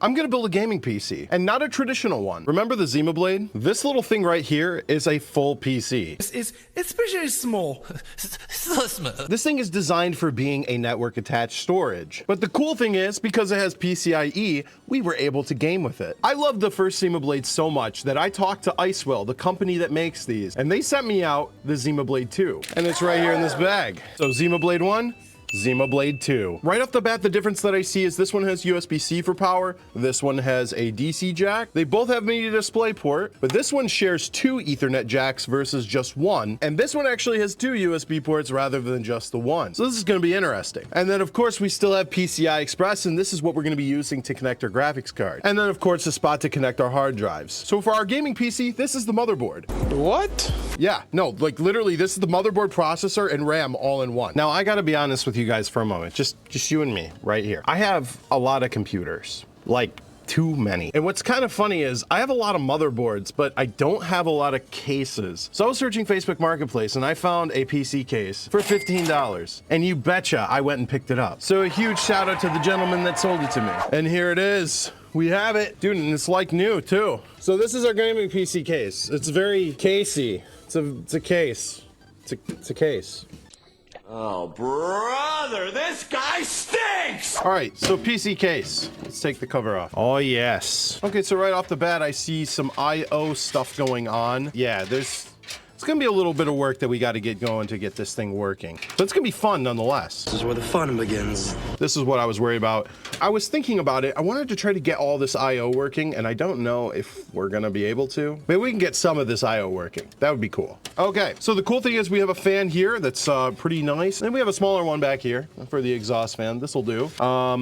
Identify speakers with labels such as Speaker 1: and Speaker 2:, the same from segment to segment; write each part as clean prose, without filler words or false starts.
Speaker 1: I'm gonna build a gaming PC, and not a traditional one. Remember the Zimablade? This little thing right here is a full PC.
Speaker 2: It's pretty small. So small.
Speaker 1: This thing is designed for being a network attached storage. But the cool thing is, because it has PCIe, we were able to game with it. I love the first Zimablade so much that I talked to Icewell, the company that makes these, and they sent me out the Zimablade 2. And it's right here in this bag. So Zimablade 1, Zimablade 2. Right off the bat, the difference that I see is this one has USB-C for power. This one has a DC jack. They both have mini display port, but this one shares 2 Ethernet jacks versus just 1. And this one actually has 2 USB ports rather than just the 1. So this is gonna be interesting. And then of course, we still have PCI Express, and this is what we're gonna be using to connect our graphics card. And then of course, a spot to connect our hard drives. So for our gaming PC, this is the motherboard.
Speaker 3: What?
Speaker 1: Yeah, no, like literally this is the motherboard, processor, and RAM all in one. Now I gotta be honest with you guys for a moment, just you and me right here. I have a lot of computers, like too many. And what's kind of funny is I have a lot of motherboards, but I don't have a lot of cases. So I was searching Facebook Marketplace and I found a PC case for $15. And you betcha I went and picked it up. So a huge shout out to the gentleman that sold it to me. And here it is. We have it. Dude, and it's like new too. So this is our gaming PC case. It's very casey. It's a case. It's a case.
Speaker 4: Oh, brother, this guy stinks!
Speaker 1: All right, so PC case. Let's take the cover off. Oh, yes. Okay, so right off the bat, I see some I/O stuff going on. Yeah, it's gonna be a little bit of work that we gotta get going to get this thing working. But it's gonna be fun nonetheless.
Speaker 3: This is where the fun begins.
Speaker 1: This is what I was worried about. I was thinking about it. I wanted to try to get all this I/O working, and I don't know if we're gonna be able to. Maybe we can get some of this I/O working. That would be cool. Okay, so the cool thing is we have a fan here that's pretty nice. And we have a smaller one back here for the exhaust fan. This'll do.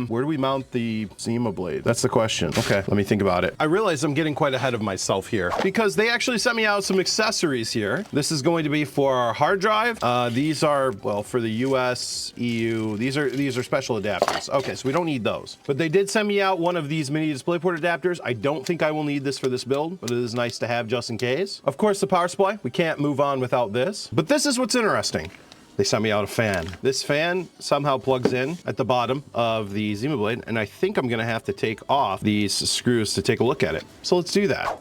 Speaker 1: Where do we mount the Zimablade? That's the question. Okay, let me think about it. I realize I'm getting quite ahead of myself here because they actually sent me out some accessories here. This is going to be for our hard drive. These are, well, for the US, EU, these are special adapters. Okay, so we don't need those. But they did send me out one of these mini DisplayPort adapters. I don't think I will need this for this build, but it is nice to have just in case. Of course, the power supply. We can't move on without this. But this is what's interesting. They sent me out a fan. This fan somehow plugs in at the bottom of the Zimablade, and I think I'm gonna have to take off these screws to take a look at it. So let's do that.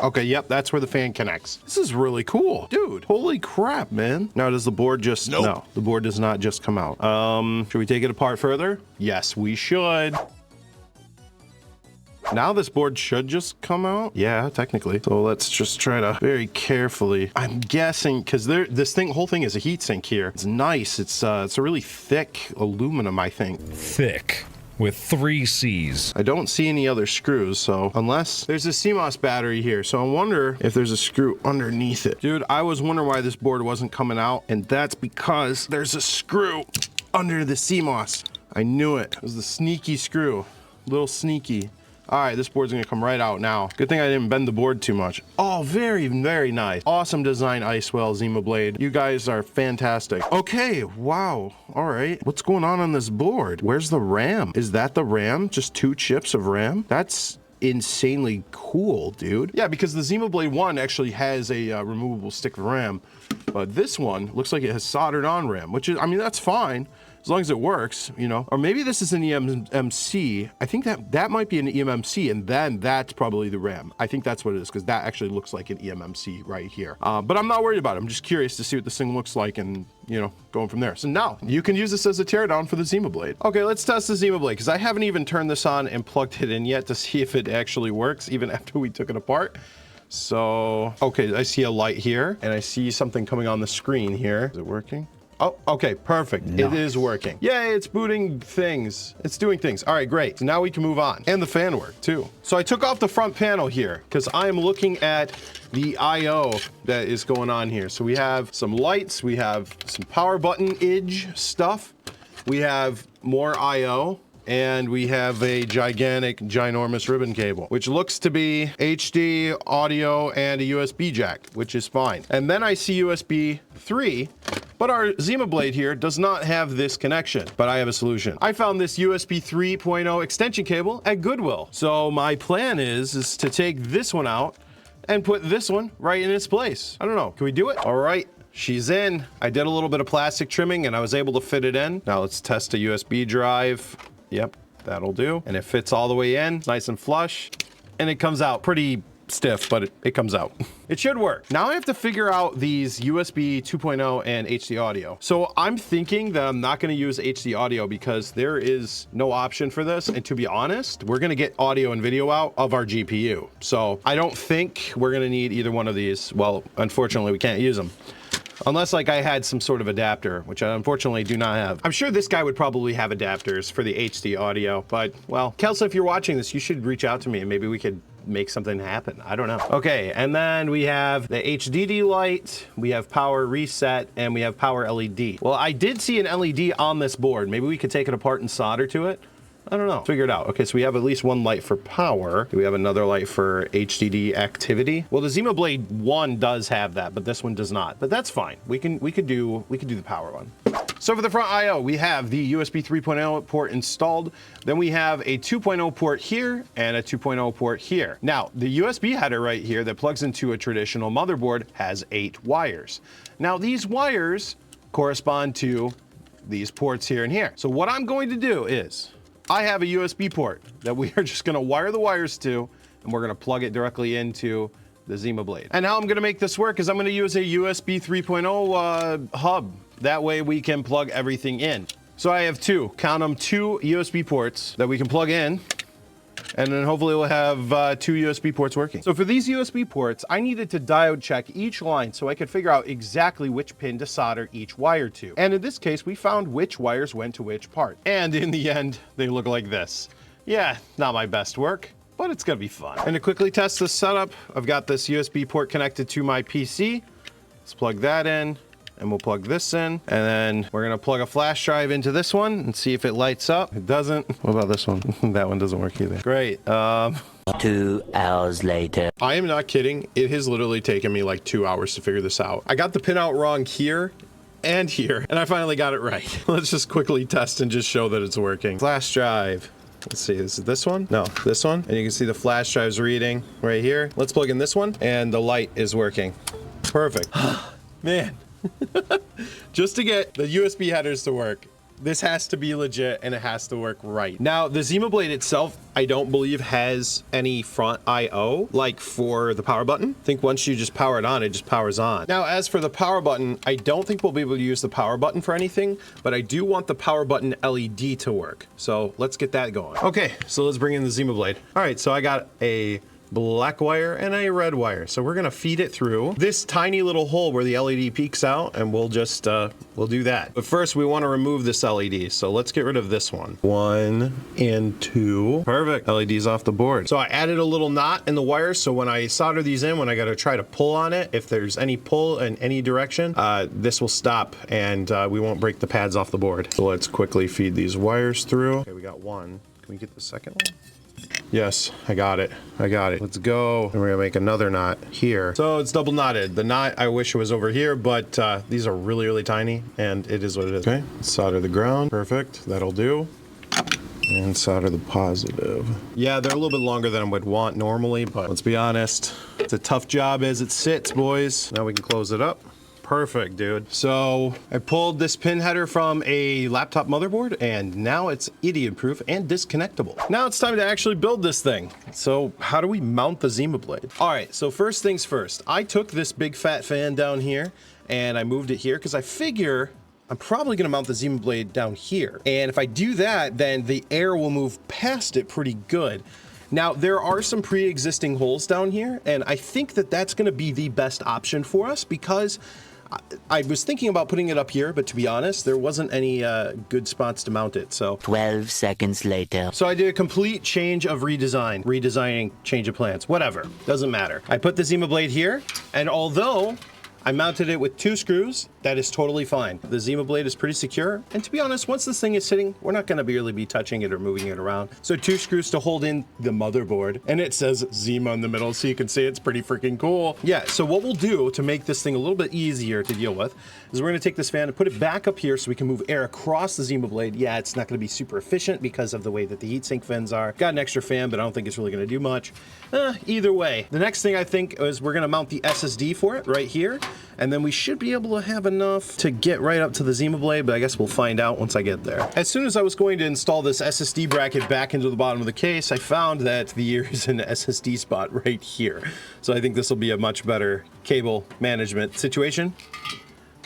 Speaker 1: Okay, yep, that's where the fan connects. This is really cool. Dude, holy crap, man. Now, does the board just... Nope. No, the board does not just come out. Should we take it apart further? Yes, we should. Now this board should just come out. Yeah, technically. So let's just try to very carefully. I'm guessing, because this whole thing is a heat sink here. It's nice. It's a really thick aluminum, I think.
Speaker 5: Thick. With 3 C's.
Speaker 1: I don't see any other screws, so unless there's a CMOS battery here, so I wonder if there's a screw underneath it. Dude, I was wondering why this board wasn't coming out, and that's because there's a screw under the CMOS. I knew it. It was the sneaky screw. Little sneaky. All right, this board's gonna come right out now. Good thing I didn't bend the board too much. Oh, very, very nice. Awesome design, Icewell, Zimablade. You guys are fantastic. Okay, wow, all right. What's going on this board? Where's the RAM? Is that the RAM? Just 2 chips of RAM? That's insanely cool, dude. Yeah, because the Zimablade 1 actually has a removable stick of RAM, but this one looks like it has soldered on RAM, which is, I mean, that's fine. As long as it works, you know. Or maybe this is an EMMC. I think that might be an EMMC, and then that's probably the RAM. I think that's what it is, because that actually looks like an EMMC right here. But I'm not worried about it. I'm just curious to see what this thing looks like and, you know, going from there. So now, you can use this as a teardown for the Zimablade. Okay, let's test the Zimablade, because I haven't even turned this on and plugged it in yet to see if it actually works, even after we took it apart. So, okay, I see a light here, and I see something coming on the screen here. Is it working? Oh, okay, perfect. Nice. It is working. Yay, it's booting things. It's doing things. All right, great. So now we can move on. And the fan worked too. So I took off the front panel here because I am looking at the I/O that is going on here. So we have some lights, we have some power button-age stuff, we have more I/O, and we have a gigantic, ginormous ribbon cable, which looks to be HD, audio, and a USB jack, which is fine. And then I see USB 3, but our Zimablade here does not have this connection, but I have a solution. I found this USB 3.0 extension cable at Goodwill. So my plan is to take this one out and put this one right in its place. I don't know, can we do it? All right. She's in. I did a little bit of plastic trimming and I was able to fit it in. Now let's test a USB drive. Yep, That'll do. And it fits all the way in, nice and flush. And it comes out pretty stiff, but it comes out. It should work. Now I have to figure out these USB 2.0 and HD audio. So I'm thinking that I'm not going to use HD audio because there is no option for this. And to be honest, we're going to get audio and video out of our GPU. So I don't think we're going to need either one of these. Well, unfortunately, we can't use them. Unless like I had some sort of adapter, which I unfortunately do not have. I'm sure this guy would probably have adapters for the HD audio, but well, Kelsa, if you're watching this, you should reach out to me and maybe we could make something happen. I don't know. Okay, and then we have the HDD light, we have power reset, and we have power LED. Well, I did see an LED on this board. Maybe we could take it apart and solder to it. I don't know. Figure it out. Okay, so we have at least one light for power. Do we have another light for HDD activity? Well, the Zimablade 1 does have that, but this one does not. But that's fine. We could do the power one. So for the front I/O, we have the USB 3.0 port installed. Then we have a 2.0 port here and a 2.0 port here. Now, the USB header right here that plugs into a traditional motherboard has 8 wires. Now, these wires correspond to these ports here and here. So what I'm going to do is I have a USB port that we are just gonna wire the wires to, and we're gonna plug it directly into the Zimablade. And how I'm gonna make this work is I'm gonna use a USB 3.0 hub. That way we can plug everything in. So I have count them, 2 USB ports that we can plug in, and then hopefully we'll have 2 USB ports working. So for these USB ports, I needed to diode check each line so I could figure out exactly which pin to solder each wire to. And in this case, we found which wires went to which part. And in the end, they look like this. Yeah, not my best work, but it's gonna be fun. And to quickly test this setup, I've got this USB port connected to my PC. Let's plug that in. And we'll plug this in, and then we're gonna plug a flash drive into this one and see if it lights up. It doesn't. What about this one? That one doesn't work either. Great.
Speaker 6: 2 hours later.
Speaker 1: I am not kidding. It has literally taken me like 2 hours to figure this out. I got the pinout wrong here and here, and I finally got it right. Let's just quickly test and just show that it's working. Flash drive. Let's see, is it this one? No, this one. And you can see the flash drive's reading right here. Let's plug in this one, and the light is working. Perfect. Man. Just to get the USB headers to work, this has to be legit and it has to work right. Now, the Zimablade itself, I don't believe has any front I/O like for the power button. I think once you just power it on, it just powers on. Now, as for the power button, I don't think we'll be able to use the power button for anything, but I do want the power button LED to work. So let's get that going. Okay, so let's bring in the Zimablade. All right, so I got a black wire and a red wire. So we're gonna feed it through this tiny little hole where the LED peeks out, and we'll just, we'll do that. But first we wanna remove this LED. So let's get rid of this one. 1 and 2. Perfect, LED's off the board. So I added a little knot in the wire, so when I solder these in, when I gotta try to pull on it, if there's any pull in any direction, this will stop and we won't break the pads off the board. So let's quickly feed these wires through. Okay, we got one. Can we get the second one? Yes, I got it. Let's go. And we're gonna make another knot here. So it's double knotted. The knot, I wish it was over here, but these are really, really tiny, and it is what it is. Okay, solder the ground. Perfect, that'll do. And solder the positive. Yeah, they're a little bit longer than I would want normally, but let's be honest, it's a tough job as it sits, boys. Now we can close it up. Perfect, dude. So I pulled this pin header from a laptop motherboard, and now it's idiot-proof and disconnectable. Now it's time to actually build this thing. So how do we mount the Zimablade? All right, so first things first. I took this big fat fan down here, and I moved it here because I figure I'm probably gonna mount the Zimablade down here. And if I do that, then the air will move past it pretty good. Now, there are some pre-existing holes down here, and I think that that's gonna be the best option for us because I was thinking about putting it up here, but to be honest, there wasn't any good spots to mount it, so.
Speaker 6: 12 seconds later.
Speaker 1: So I did a complete change of redesigning, change of plans, whatever, doesn't matter. I put the Zimablade here, and although I mounted it with 2 screws, that is totally fine. The Zimablade is pretty secure, and to be honest, once this thing is sitting, we're not gonna really be touching it or moving it around. So 2 screws to hold in the motherboard, and it says Zima in the middle, so you can see it's pretty freaking cool. Yeah, so what we'll do to make this thing a little bit easier to deal with is we're gonna take this fan and put it back up here so we can move air across the Zimablade. Yeah, it's not gonna be super efficient because of the way that the heatsink fins are. Got an extra fan, but I don't think it's really gonna do much. Either way, the next thing I think is we're gonna mount the SSD for it right here, and then we should be able to have enough enough to get right up to the Zimablade, but I guess we'll find out once I get there. As soon as I was going to install this SSD bracket back into the bottom of the case, I found that the ear is an SSD spot right here. So I think this will be a much better cable management situation,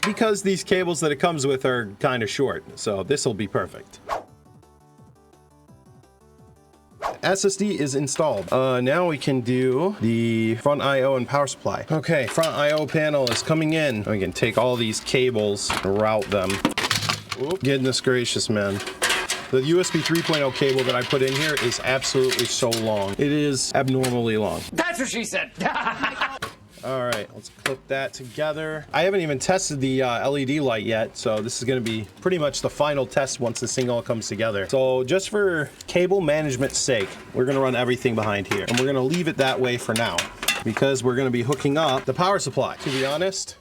Speaker 1: because these cables that it comes with are kind of short. So this will be perfect. SSD is installed. Now we can do the front I/O and power supply. Okay, front I/O panel is coming in. We can take all these cables and route them. Oop, goodness gracious, man. The USB 3.0 cable that I put in here is absolutely so long. It is abnormally long.
Speaker 4: That's what she said.
Speaker 1: All right, let's clip that together. I haven't even tested the LED light yet, so this is gonna be pretty much the final test once this thing all comes together. So just for cable management's sake, we're gonna run everything behind here, and we're gonna leave it that way for now, because we're gonna be hooking up the power supply. To be honest,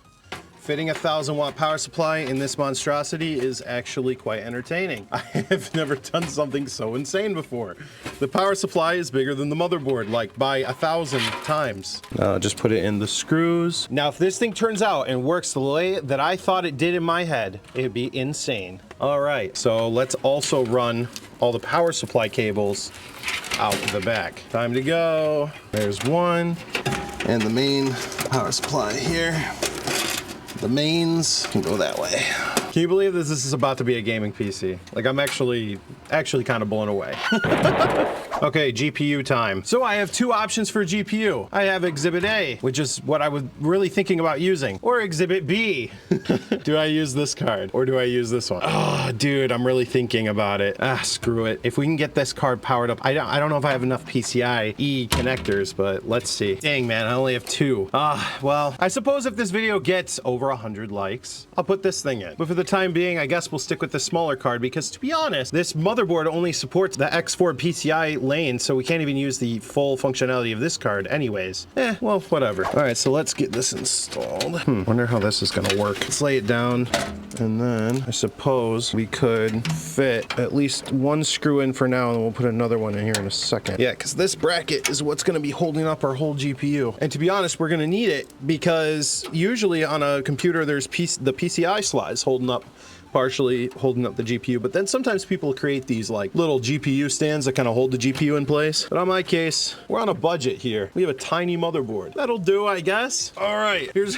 Speaker 1: fitting a 1,000-watt power supply in this monstrosity is actually quite entertaining. I have never done something so insane before. The power supply is bigger than the motherboard, like by 1,000 times. Just put it in the screws. Now, if this thing turns out and works the way that I thought it did in my head, it'd be insane. All right, so let's also run all the power supply cables out the back. Time to go. There's one, and the main power supply here. The mains can go that way. Can you believe this is about to be a gaming PC? Like, I'm actually kind of blown away. Okay, GPU time. So I have two options for GPU. I have Exhibit A, which is what I was really thinking about using, or Exhibit B. Do I use this card or do I use this one? Oh, dude, I'm really thinking about it. Screw it. If we can get this card powered up, I don't know if I have enough PCIe connectors, but let's see. Dang, man, I only have two. Well, I suppose if this video gets over 100 likes, I'll put this thing in. But for the time being, I guess we'll stick with the smaller card, because to be honest, this motherboard only supports the X4 PCI lane, so we can't even use the full functionality of this card anyways. Well, whatever. All right, so let's get this installed. Wonder how this is gonna work. Let's lay it down, and then I suppose we could fit at least one screw in for now, and we'll put another one in here in a second. Yeah, because this bracket is what's gonna be holding up our whole GPU. And to be honest, we're gonna need it, because usually on a computer, there's the PCI slides partially holding up the GPU, but then sometimes people create these like little GPU stands that kind of hold the GPU in place. But on my case, we're on a budget here. We have a tiny motherboard. That'll do, I guess. All right, here's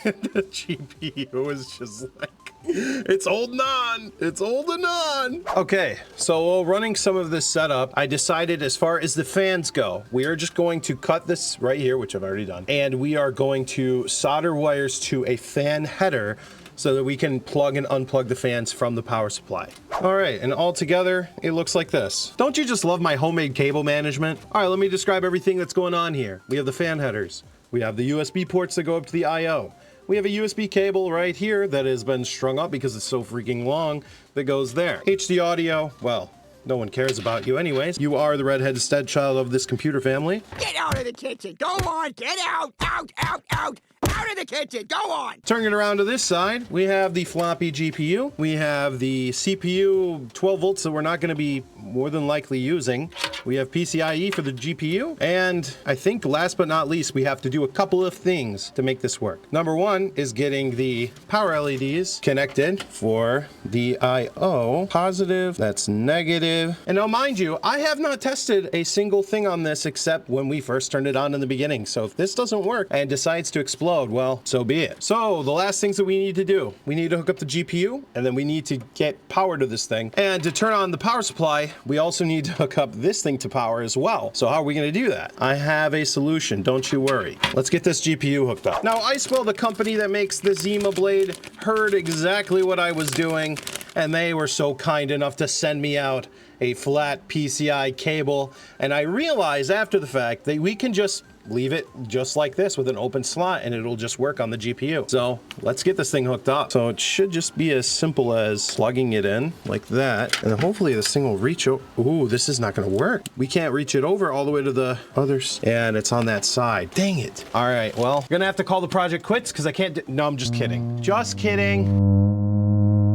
Speaker 1: the GPU is just like, it's holding on. It's holding on. Okay, so while running some of this setup, I decided as far as the fans go, we are just going to cut this right here, which I've already done, and we are going to solder wires to a fan header so that we can plug and unplug the fans from the power supply. All right, and all together, it looks like this. Don't you just love my homemade cable management? All right, let me describe everything that's going on here. We have the fan headers. We have the USB ports that go up to the I/O. We have a USB cable right here that has been strung up because it's so freaking long that goes there. HD audio, well, no one cares about you anyways. You are the redheaded stepchild of this computer family.
Speaker 7: Get out of the kitchen. Go on. Get out. Out, out, out. Out of the kitchen. Go on.
Speaker 1: Turning it around to this side, we have the floppy GPU. We have the CPU 12 volts that we're not going to be more than likely using. We have PCIe for the GPU. And I think last but not least, we have to do a couple of things to make this work. Number one is getting the power LEDs connected for the I/O. Positive, that's negative. And now mind you, I have not tested a single thing on this except when we first turned it on in the beginning. So if this doesn't work and decides to explode, well, so be it. So the last things that we need to do, we need to hook up the GPU, and then we need to get power to this thing. And to turn on the power supply, we also need to hook up this thing to power as well. So how are we gonna do that? I have a solution, don't you worry. Let's get this GPU hooked up. Now, Isopropyl, the company that makes the Zimablade, heard exactly what I was doing, and they were so kind enough to send me out a flat PCI cable. And I realized after the fact that we can just leave it just like this with an open slot and it'll just work on the GPU. So let's get this thing hooked up. So it should just be as simple as plugging it in like that. And then hopefully this thing will reach over. Ooh, this is not gonna work. We can't reach it over all the way to the others. And it's on that side. Dang it. All right, well, gonna have to call the project quits because I can't no, I'm just kidding. Just kidding.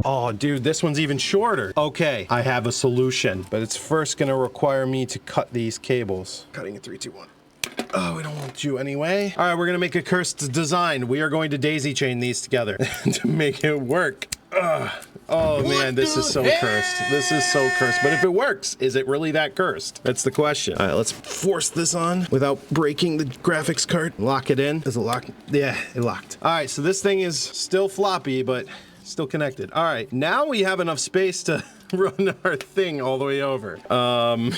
Speaker 1: Oh, dude, this one's even shorter. Okay, I have a solution, but it's first gonna require me to cut these cables. Cutting in 3, 2, 1. Oh, we don't want you anyway. All right, we're gonna make a cursed design. We are going to daisy chain these together to make it work. Oh man, this is so cursed. This is so cursed. But if it works, is it really that cursed? That's the question. All right, let's force this on without breaking the graphics card. Lock it in. Does it lock? Yeah, it locked. All right, so this thing is still floppy, but still connected. All right, now we have enough space to run our thing all the way over. How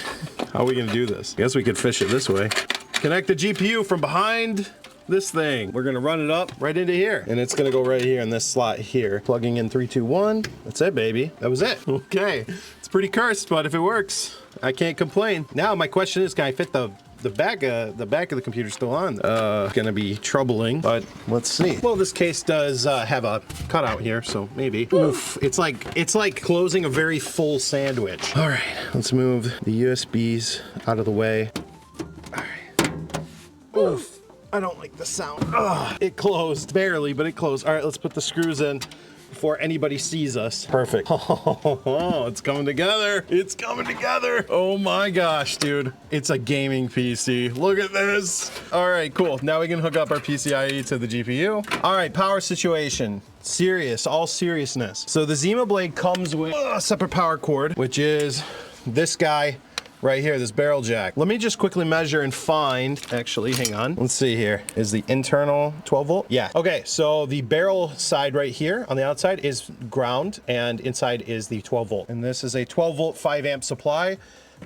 Speaker 1: are we gonna do this? I guess we could fish it this way. Connect the GPU from behind this thing. We're gonna run it up right into here, and it's gonna go right here in this slot here. Plugging in 3, 2, 1. That's it, baby. That was it. Okay, it's pretty cursed, but if it works, I can't complain. Now my question is, can I fit the back of the computer still on? Gonna be troubling, but let's see. Well, this case does have a cutout here, so maybe. Oof, it's like closing a very full sandwich. All right, let's move the USBs out of the way. All right. Oof. I don't like the sound. Ugh. It closed, barely, but it closed. All right, let's put the screws in before anybody sees us. Perfect. Oh, it's coming together. It's coming together. Oh my gosh, dude. It's a gaming PC. Look at this. All right, cool. Now we can hook up our PCIe to the GPU. All right, power situation. Serious, all seriousness. So the Zimablade comes with a separate power cord, which is this guy right here, this barrel jack. Let me just quickly measure and find, actually, hang on. Let's see here. Is the internal 12 volt? Yeah. Okay, so the barrel side right here on the outside is ground, and inside is the 12 volt. And this is a 12 volt, 5 amp supply,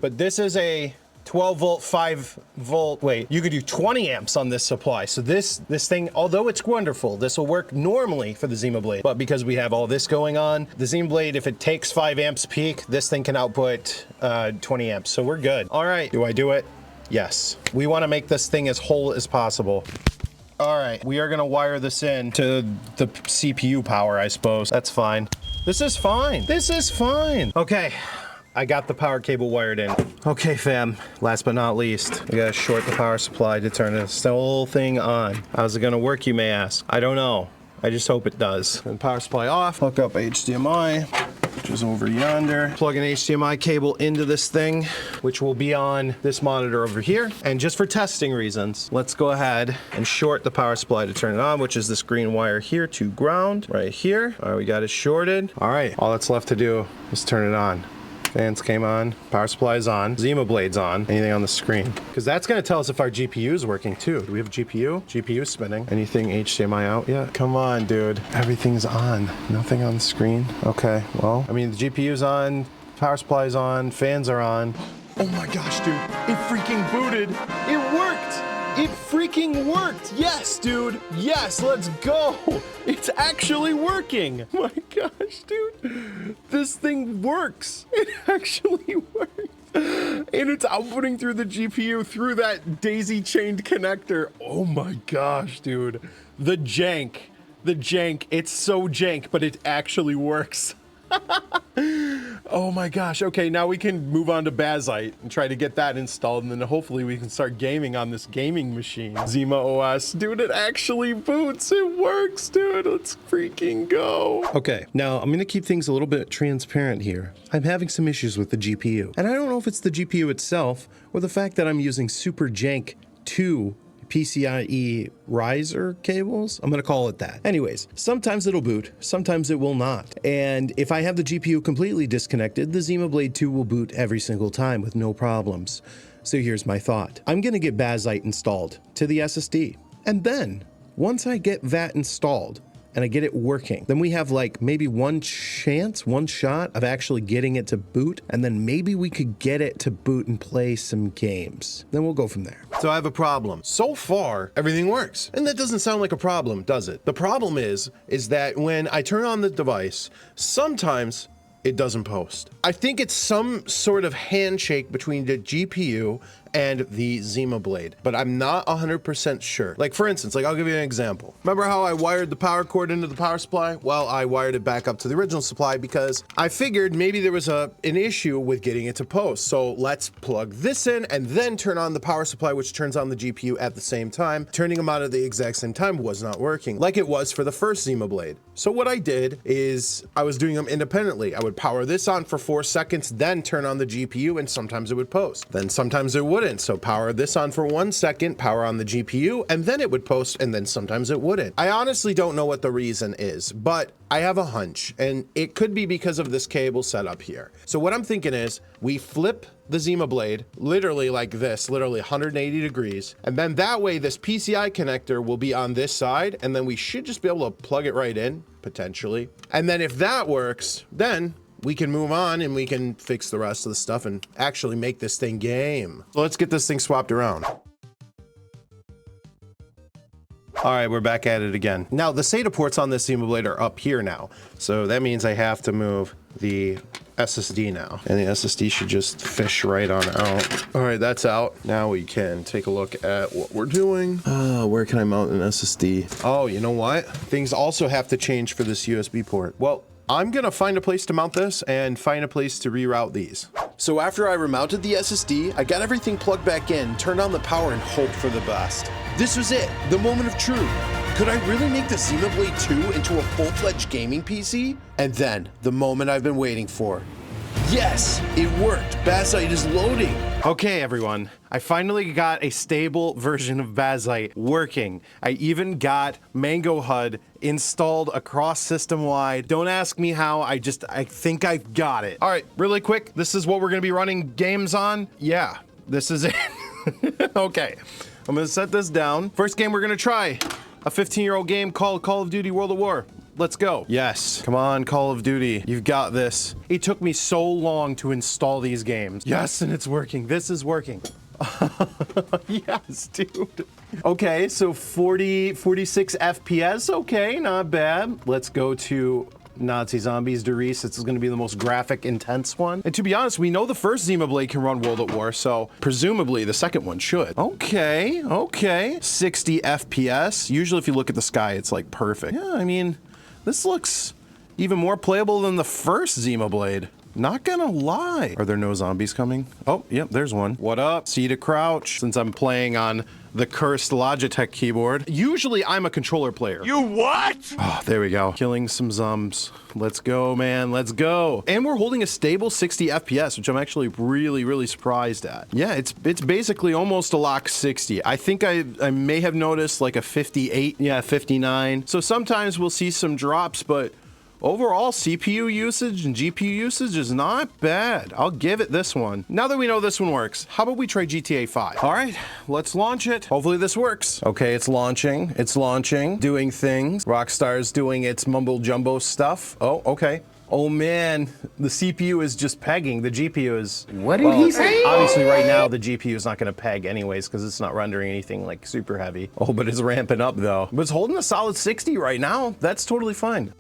Speaker 1: but this is a 12 volt, 5 volt, wait, you could do 20 amps on this supply. So this thing, although it's wonderful, this will work normally for the Zimablade, but because we have all this going on, the Zimablade, if it takes 5 amps peak, this thing can output 20 amps, so we're good. All right, do I do it? Yes. We wanna make this thing as whole as possible. All right, we are gonna wire this in to the CPU power, I suppose. That's fine. This is fine. This is fine. Okay. I got the power cable wired in. Okay, fam, last but not least, we gotta short the power supply to turn this whole thing on. How's it gonna work, you may ask? I don't know. I just hope it does. And power supply off, hook up HDMI, which is over yonder. Plug an HDMI cable into this thing, which will be on this monitor over here. And just for testing reasons, let's go ahead and short the power supply to turn it on, which is this green wire here to ground, right here. All right, we got it shorted. All right, all that's left to do is turn it on. Fans came on, power supply is on, Zimablade's on, anything on the screen. Because that's gonna tell us if our GPU is working too. Do we have a GPU? GPU spinning. Anything HDMI out yet? Come on, dude. Everything's on. Nothing on the screen. Okay, well, I mean, the GPU's on, power supply's on, fans are on. Oh my gosh, dude, it freaking booted. It worked. It freaking worked. Yes, dude. Yes, let's go. It's actually working. My gosh, dude. This thing works. It actually works. And it's outputting through the GPU through that daisy chained connector. Oh my gosh, dude. The jank. The jank. It's so jank, but it actually works. Oh my gosh. Okay, now we can move on to Bazite and try to get that installed, and then hopefully we can start gaming on this gaming machine. Zima OS. Dude, it actually boots. It works, dude. Let's freaking go. Okay, now I'm gonna keep things a little bit transparent here. I'm having some issues with the GPU, and I don't know if it's the GPU itself or the fact that I'm using super jank 2 PCIe riser cables. I'm gonna call it that. Anyways, sometimes it'll boot, sometimes it will not. And if I have the GPU completely disconnected, the Zimablade 2 will boot every single time with no problems. So here's my thought. I'm gonna get Bazite installed to the SSD. And then, once I get that installed, and I get it working, then we have like maybe one shot of actually getting it to boot, and then maybe we could get it to boot and play some games. Then we'll go from there. So I have a problem. So far, everything works. And that doesn't sound like a problem, does it? The problem is that when I turn on the device, sometimes it doesn't post. I think it's some sort of handshake between the GPU and the Zimablade, but I'm not 100% sure. Like for instance, like I'll give you an example. Remember how I wired the power cord into the power supply? Well, I wired it back up to the original supply because I figured maybe there was an issue with getting it to post. So let's plug this in and then turn on the power supply, which turns on the GPU at the same time. Turning them on at the exact same time was not working like it was for the first Zimablade. So what I did is I was doing them independently. I would power this on for 4 seconds, then turn on the GPU, and sometimes it would post. Then sometimes it wouldn't. wouldn't. So power this on for 1 second, power on the GPU, and then it would post, and then sometimes it wouldn't. I honestly don't know what the reason is, but I have a hunch, and it could be because of this cable setup here. So what I'm thinking is we flip the Zimablade literally like this, literally 180 degrees. And then that way this PCI connector will be on this side, and then we should just be able to plug it right in, potentially. And then if that works, then we can move on and we can fix the rest of the stuff and actually make this thing game. So let's get this thing swapped around. All right, we're back at it again. Now, the SATA ports on this Zimablade are up here now. So that means I have to move the SSD now. And the SSD should just fish right on out. All right, that's out. Now we can take a look at what we're doing. Where can I mount an SSD? Oh, you know what? Things also have to change for this USB port. Well, I'm gonna find a place to mount this and find a place to reroute these. So after I remounted the SSD, I got everything plugged back in, turned on the power, and hoped for the best. This was it, the moment of truth. Could I really make the Zimablade 2 into a full-fledged gaming PC? And then, the moment I've been waiting for. Yes, it worked. Bazite is loading. Okay, everyone. I finally got a stable version of Bazite working. I even got Mango HUD installed across system-wide. Don't ask me how, I think I've got it. All right, really quick, this is what we're gonna be running games on. Yeah, this is it. Okay, I'm gonna set this down. First game we're gonna try, a 15-year-old game called Call of Duty World at War. Let's go. Yes, come on, Call of Duty. You've got this. It took me so long to install these games. Yes, and it's working. This is working. Yes, dude. Okay, so 46 FPS. Okay, not bad. Let's go to Nazi Zombies Der Riese. This is going to be the most graphic intense one. And to be honest, we know the first Zimablade can run World at War, so presumably the second one should. Okay, okay. 60 FPS. Usually if you look at the sky, it's like perfect. Yeah, I mean, this looks even more playable than the first Zimablade. Not gonna lie. Are there no zombies coming? Oh, yep, there's one. What up? C to crouch. Since I'm playing on the cursed Logitech keyboard. Usually I'm a controller player.
Speaker 4: You what?
Speaker 1: Oh, there we go. Killing some zombies. Let's go, man. Let's go. And we're holding a stable 60 FPS, which I'm actually really surprised at. Yeah, it's basically almost a lock 60. I think I may have noticed like a 58, yeah, 59. So sometimes we'll see some drops, but overall, CPU usage and GPU usage is not bad. I'll give it this one. Now that we know this one works, how about we try GTA 5? All right, let's launch it. Hopefully this works. Okay, it's launching. It's launching, doing things. Rockstar's doing its mumbo jumbo stuff. Oh, okay. Oh man, the CPU is just pegging. The GPU is... What did he say? Obviously right now the GPU is not gonna peg anyways because it's not rendering anything like super heavy. Oh, but it's ramping up though. But it's holding a solid 60 right now. That's totally fine.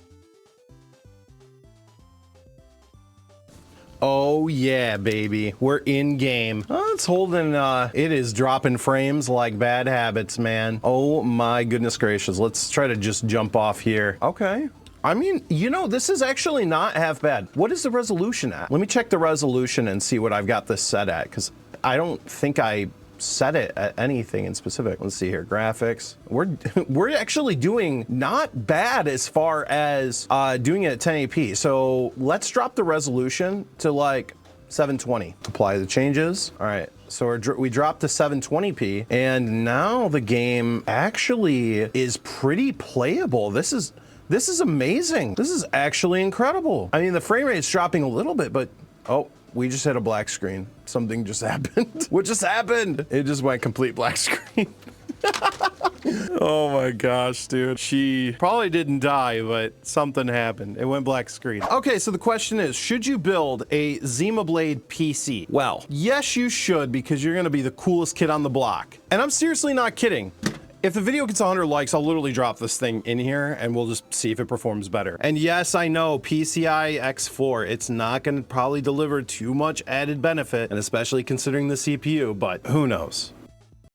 Speaker 1: Oh yeah, baby. We're in game. Oh, it's holding, it is dropping frames like bad habits, man. Oh my goodness gracious. Let's try to just jump off here. Okay. I mean, you know, this is actually not half bad. What is the resolution at? Let me check the resolution and see what I've got this set at, because I don't think I set it at anything in specific. Let's see here, graphics. We're actually doing not bad as far as doing it at 1080p. So let's drop the resolution to like 720. Apply the changes. All right, so we dropped to 720p, and now the game actually is pretty playable. This is amazing. This is actually incredible. I mean, the frame rate's dropping a little bit, but oh, we just hit a black screen. Something just happened. What just happened? It just went complete black screen. Oh my gosh, dude. She probably didn't die, but something happened. It went black screen. Okay, so the question is, should you build a Zimablade PC? Well, yes, you should, because you're gonna be the coolest kid on the block. And I'm seriously not kidding. If the video gets 100 likes, I'll literally drop this thing in here and we'll just see if it performs better. And yes, I know PCI X4, it's not gonna probably deliver too much added benefit, and especially considering the CPU, but who knows?